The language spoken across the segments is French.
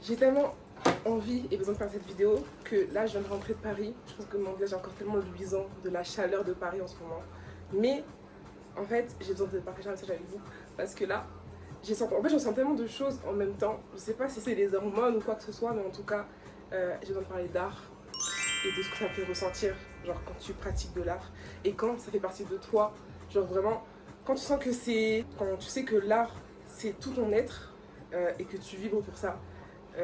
J'ai tellement envie et besoin de faire cette vidéo que là je viens de rentrer de Paris. Je pense que mon visage est encore tellement luisant de la chaleur de Paris en ce moment. Mais en fait j'ai besoin de partager un message avec vous parce que là en fait je ressens tellement de choses en même temps. Je sais pas si c'est les hormones ou quoi que ce soit, mais en tout cas j'ai besoin de parler d'art et de ce que ça fait ressentir, genre quand tu pratiques de l'art et quand ça fait partie de toi, genre vraiment quand tu sens que quand tu sais que l'art c'est tout ton être et que tu vibres pour ça.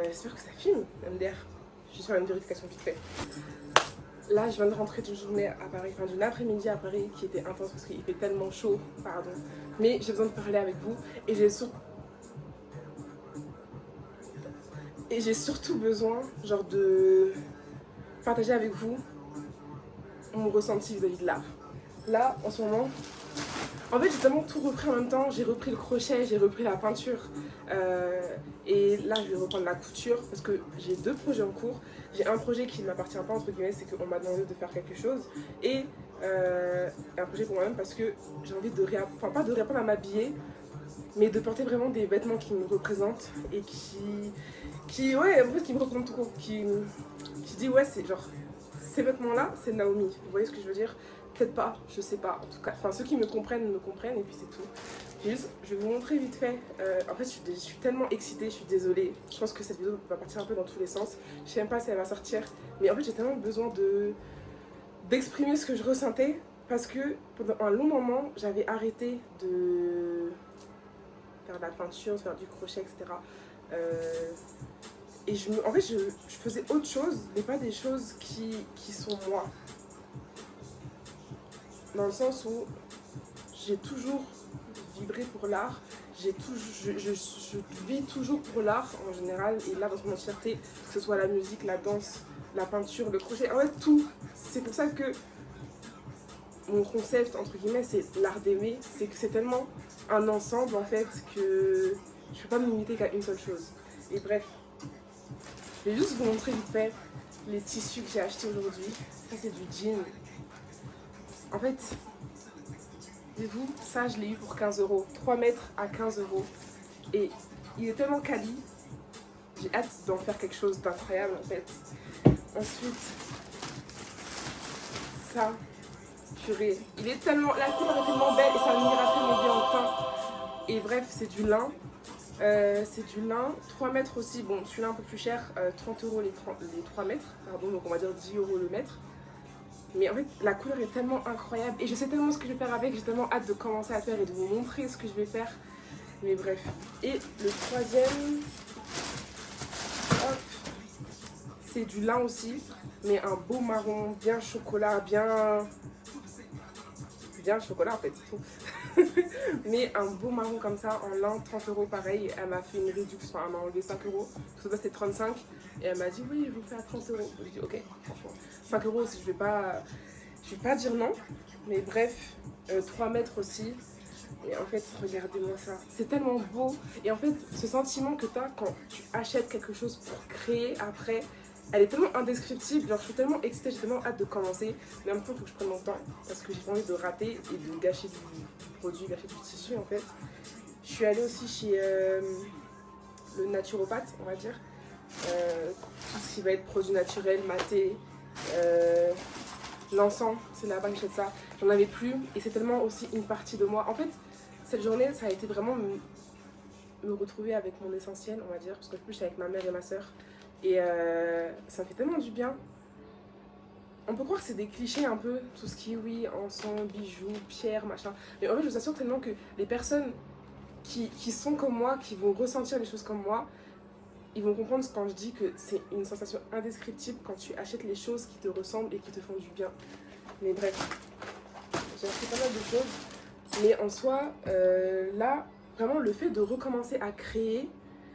J'espère que ça filme, MDR. Je suis sur une vérification vite fait. Là, je viens de rentrer d'une journée à Paris, enfin d'une après-midi à Paris qui était intense parce qu'il fait tellement chaud, pardon. Mais j'ai besoin de parler avec vous et j'ai surtout besoin, genre, de partager avec vous mon ressenti vis-à-vis de l'art. Là, en ce moment, en fait, j'ai tellement tout repris en même temps. J'ai repris le crochet, j'ai repris la peinture. Et là, je vais reprendre la couture parce que j'ai deux projets en cours. J'ai un projet qui ne m'appartient pas, entre guillemets, c'est qu'on m'a demandé de faire quelque chose. Et un projet pour moi-même parce que j'ai envie de enfin, pas de réapprendre à m'habiller, mais de porter vraiment des vêtements qui me représentent et ouais, en fait, qui me représentent tout court. Qui dit, ouais, c'est genre, ces vêtements-là, c'est Naomi. Vous voyez ce que je veux dire? Peut-être pas, je sais pas. En tout cas, enfin, ceux qui me comprennent et puis c'est tout. Je vais vous montrer vite fait. En fait, je suis tellement excitée, je suis désolée. Je pense que cette vidéo va partir un peu dans tous les sens. Je sais même pas si elle va sortir. Mais en fait, j'ai tellement besoin d'exprimer ce que je ressentais parce que pendant un long moment, j'avais arrêté de faire de la peinture, de faire du crochet, etc. Et en fait, je faisais autre chose, mais pas des choses qui sont moi. Dans le sens où j'ai toujours vibré pour l'art, je vis toujours pour l'art en général, et là dans son entièreté, que ce soit la musique, la danse, la peinture, le crochet, en fait tout. C'est pour ça que mon concept, entre guillemets, c'est l'art d'aimer, c'est que c'est tellement un ensemble en fait que je peux pas me limiter qu'à une seule chose. Et bref, je vais juste vous montrer vite fait les tissus que j'ai achetés aujourd'hui. Ça c'est du jean. En fait, dites-vous, ça je l'ai eu pour 15 euros. 3 mètres à 15 euros. Et il est tellement quali. J'ai hâte d'en faire quelque chose d'incroyable en fait. Ensuite, ça, purée. La couleur est tellement belle et ça me rappelle mes bien en teint. Et bref, c'est du lin. 3 mètres aussi. Bon, celui-là un peu plus cher. 30 euros les 3 mètres. Pardon, donc on va dire 10 euros le mètre. Mais en fait, la couleur est tellement incroyable et je sais tellement ce que je vais faire avec, j'ai tellement hâte de commencer à faire et de vous montrer ce que je vais faire. Mais bref. Et le troisième, c'est du lin aussi, mais un beau marron, bien chocolat, bien chocolat en fait, c'est tout. Mais un beau marron comme ça, en lin, 30 euros pareil. Elle m'a fait une réduction, elle m'a enlevé 5 euros. Parce que c'était 35. Et elle m'a dit, oui, je vous fais à 30 euros. J'ai dit, ok, franchement. 5 euros aussi, je vais pas dire non. Mais bref, 3 mètres aussi. Et en fait, regardez-moi ça. C'est tellement beau. Et en fait, ce sentiment que tu as quand tu achètes quelque chose pour créer après, elle est tellement indescriptible. Genre, je suis tellement excitée, j'ai tellement hâte de commencer. Mais en même temps, il faut que je prenne mon temps. Parce que j'ai pas envie de rater et de gâcher du produit, gâcher du tissu en fait. Je suis allée aussi chez le naturopathe, on va dire. Tout ce qui va être produit naturel, maté. L'encens, c'est là-bas que j'achète ça. J'en avais plus et c'est tellement aussi une partie de moi. En fait, cette journée, ça a été vraiment me retrouver avec mon essentiel, on va dire. Parce que plus je suis avec ma mère et ma soeur. Et ça me fait tellement du bien. On peut croire que c'est des clichés un peu, tout ce qui est oui, encens, bijoux, pierres, machin. Mais en fait, je vous assure tellement que les personnes qui sont comme moi, qui vont ressentir les choses comme moi, ils vont comprendre quand je dis que c'est une sensation indescriptible quand tu achètes les choses qui te ressemblent et qui te font du bien. Mais bref, j'ai acheté pas mal de choses. Mais en soi, là, vraiment, le fait de recommencer à créer,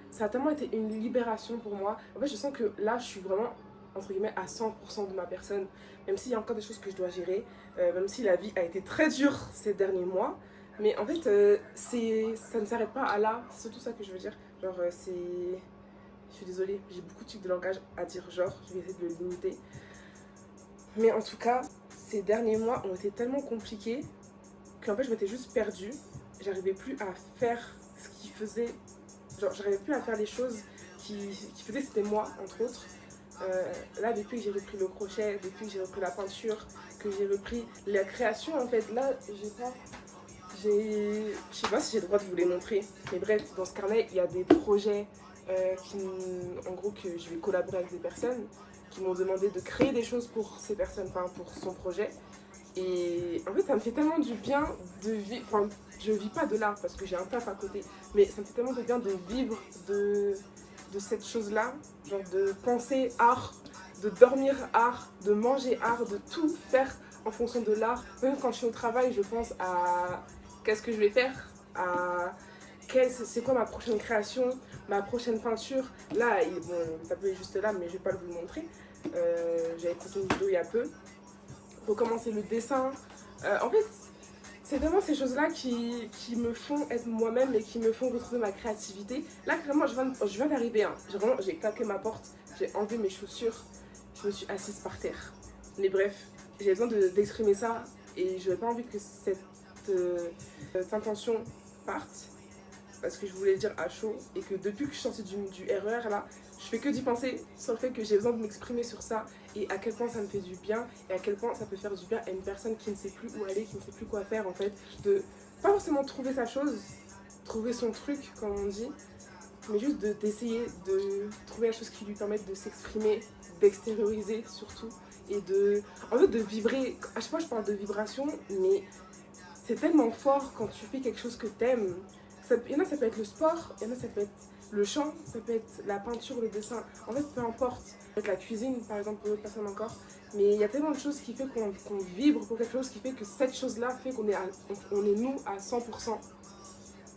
ça a tellement été une libération pour moi. En fait, je sens que là, je suis vraiment, entre guillemets, à 100% de ma personne. Même s'il y a encore des choses que je dois gérer, même si la vie a été très dure ces derniers mois. Mais en fait, ça ne s'arrête pas à là. C'est surtout ça que je veux dire. Genre, je suis désolée, j'ai beaucoup de types de langage à dire genre, je vais essayer de le limiter. Mais en tout cas, ces derniers mois ont été tellement compliqués qu'en fait je m'étais juste perdue. J'arrivais plus à faire ce qui faisait... Genre, j'arrivais plus à faire les choses qui faisait, c'était moi, entre autres. Là, depuis que j'ai repris le crochet, depuis que j'ai repris la peinture, que j'ai repris la création, en fait, là, je sais pas si j'ai le droit de vous les montrer, mais bref, dans ce carnet, il y a des projets en gros, que je vais collaborer avec des personnes qui m'ont demandé de créer des choses pour ces personnes, enfin, pour son projet. Et en fait, ça me fait tellement du bien de vivre. Enfin, je vis pas de l'art parce que j'ai un taf à côté, mais ça me fait tellement de bien de vivre de cette chose-là, genre de penser art, de dormir art, de manger art, de tout faire en fonction de l'art. Même quand je suis au travail, je pense à qu'est-ce que je vais faire, à c'est quoi ma prochaine création, ma prochaine peinture. Là, bon, le tableau est juste là, mais je vais pas vous le montrer. J'avais posté une vidéo il y a peu. Recommencer le dessin. En fait, c'est vraiment ces choses-là qui me font être moi-même et qui me font retrouver ma créativité. Là, clairement, je viens d'arriver. Hein. J'ai claqué ma porte, j'ai enlevé mes chaussures, je me suis assise par terre. Mais bref, j'ai besoin d'exprimer ça et je n'avais pas envie que cette intention parte parce que je voulais le dire à chaud et que depuis que je suis sortie du RER là, je fais que d'y penser sur le fait que j'ai besoin de m'exprimer sur ça et à quel point ça me fait du bien et à quel point ça peut faire du bien à une personne qui ne sait plus où aller, qui ne sait plus quoi faire en fait, de pas forcément trouver sa chose, trouver son truc comme on dit, mais juste d'essayer de trouver la chose qui lui permette de s'exprimer, d'extérioriser surtout et en fait de vibrer. À chaque fois je parle de vibration, mais c'est tellement fort quand tu fais quelque chose que t'aimes. Il y en a, ça peut être le sport, il y en a, ça peut être le chant, ça peut être la peinture, le dessin. En fait, peu importe. Ça peut être la cuisine, par exemple, pour d'autres personnes encore. Mais il y a tellement de choses qui font qu'on vibre pour quelque chose, qui fait que cette chose-là fait qu'on est, on est nous à 100%.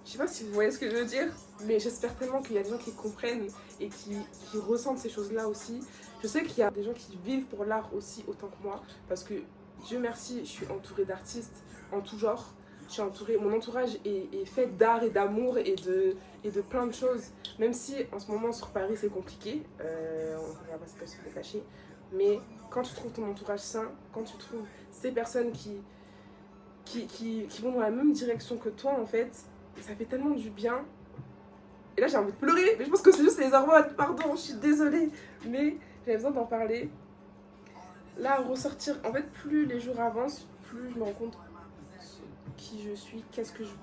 Je sais pas si vous voyez ce que je veux dire, mais j'espère tellement qu'il y a des gens qui comprennent et qui ressentent ces choses-là aussi. Je sais qu'il y a des gens qui vivent pour l'art aussi autant que moi, parce que Dieu merci, je suis entourée d'artistes en tout genre. Je suis entourée, mon entourage est fait d'art et d'amour et de plein de choses. Même si en ce moment sur Paris c'est compliqué, on va pas se le cacher. Mais quand tu trouves ton entourage sain, quand tu trouves ces personnes qui vont dans la même direction que toi en fait, ça fait tellement du bien. Et là j'ai envie de pleurer, mais je pense que c'est juste les hormones, pardon, je suis désolée. Mais j'avais besoin d'en parler. Là, ressortir, en fait, plus les jours avancent, plus je me rends compte qui je suis,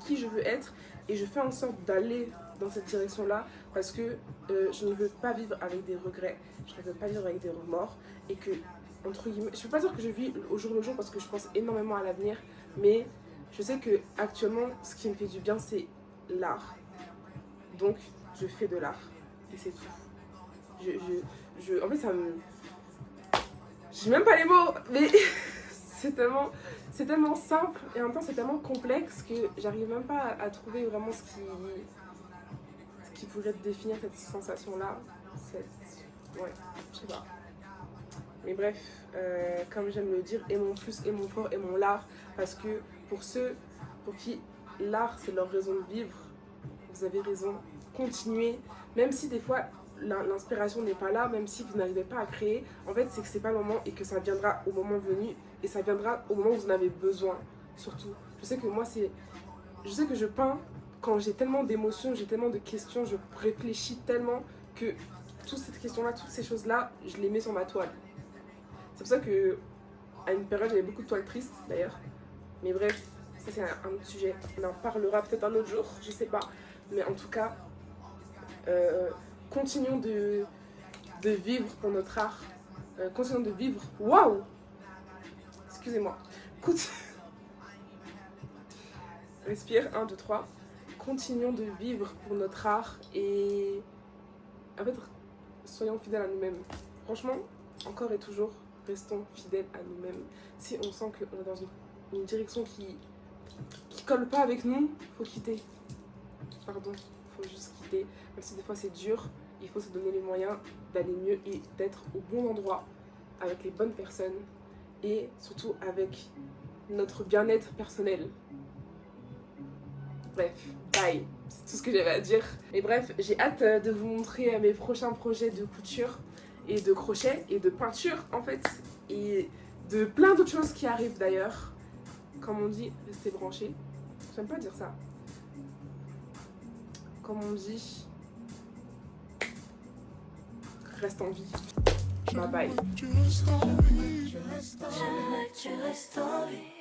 qui je veux être. Et je fais en sorte d'aller dans cette direction-là parce que je ne veux pas vivre avec des regrets, je ne veux pas vivre avec des remords. Et que, entre guillemets, je ne peux pas dire que je vis au jour le jour parce que je pense énormément à l'avenir, mais je sais que actuellement, ce qui me fait du bien, c'est l'art. Donc, je fais de l'art. Et c'est tout. En fait, ça me... J'ai même pas les mots, mais c'est tellement simple et en même temps c'est tellement complexe que j'arrive même pas à trouver vraiment ce qui pourrait définir cette sensation-là. Ouais, je sais pas. Mais bref, comme j'aime le dire, aimons plus, aimons fort, aimons l'art. Parce que pour ceux pour qui l'art c'est leur raison de vivre, vous avez raison, continuez. Même si des fois l'inspiration n'est pas là, même si vous n'arrivez pas à créer, en fait c'est que c'est pas le moment et que ça viendra au moment venu et ça viendra au moment où vous en avez besoin surtout. Je sais que je peins quand j'ai tellement d'émotions, j'ai tellement de questions, je réfléchis tellement que toutes ces questions-là, toutes ces choses-là, je les mets sur ma toile. C'est pour ça que à une période j'avais beaucoup de toiles tristes d'ailleurs, mais bref, ça c'est un autre sujet, on en parlera peut-être un autre jour, je sais pas, mais en tout cas continuons de vivre pour notre art. Continuons de vivre. Waouh! Excusez-moi. Respire, 1, 2, 3. Continuons de vivre pour notre art et en fait, soyons fidèles à nous-mêmes. Franchement, encore et toujours, restons fidèles à nous-mêmes. Si on sent qu'on est dans une direction qui colle pas avec nous, faut quitter. Pardon, faut juste quitter. Même si des fois c'est dur, il faut se donner les moyens d'aller mieux et d'être au bon endroit avec les bonnes personnes et surtout avec notre bien-être personnel. Bref, bye, c'est tout ce que j'avais à dire. Et bref, j'ai hâte de vous montrer mes prochains projets de couture et de crochet et de peinture en fait et de plein d'autres choses qui arrivent d'ailleurs. Comme on dit, restez branchés. J'aime pas dire ça. Comme on dit, reste en vie. Bye bye. J'aimerais que tu restes en vie.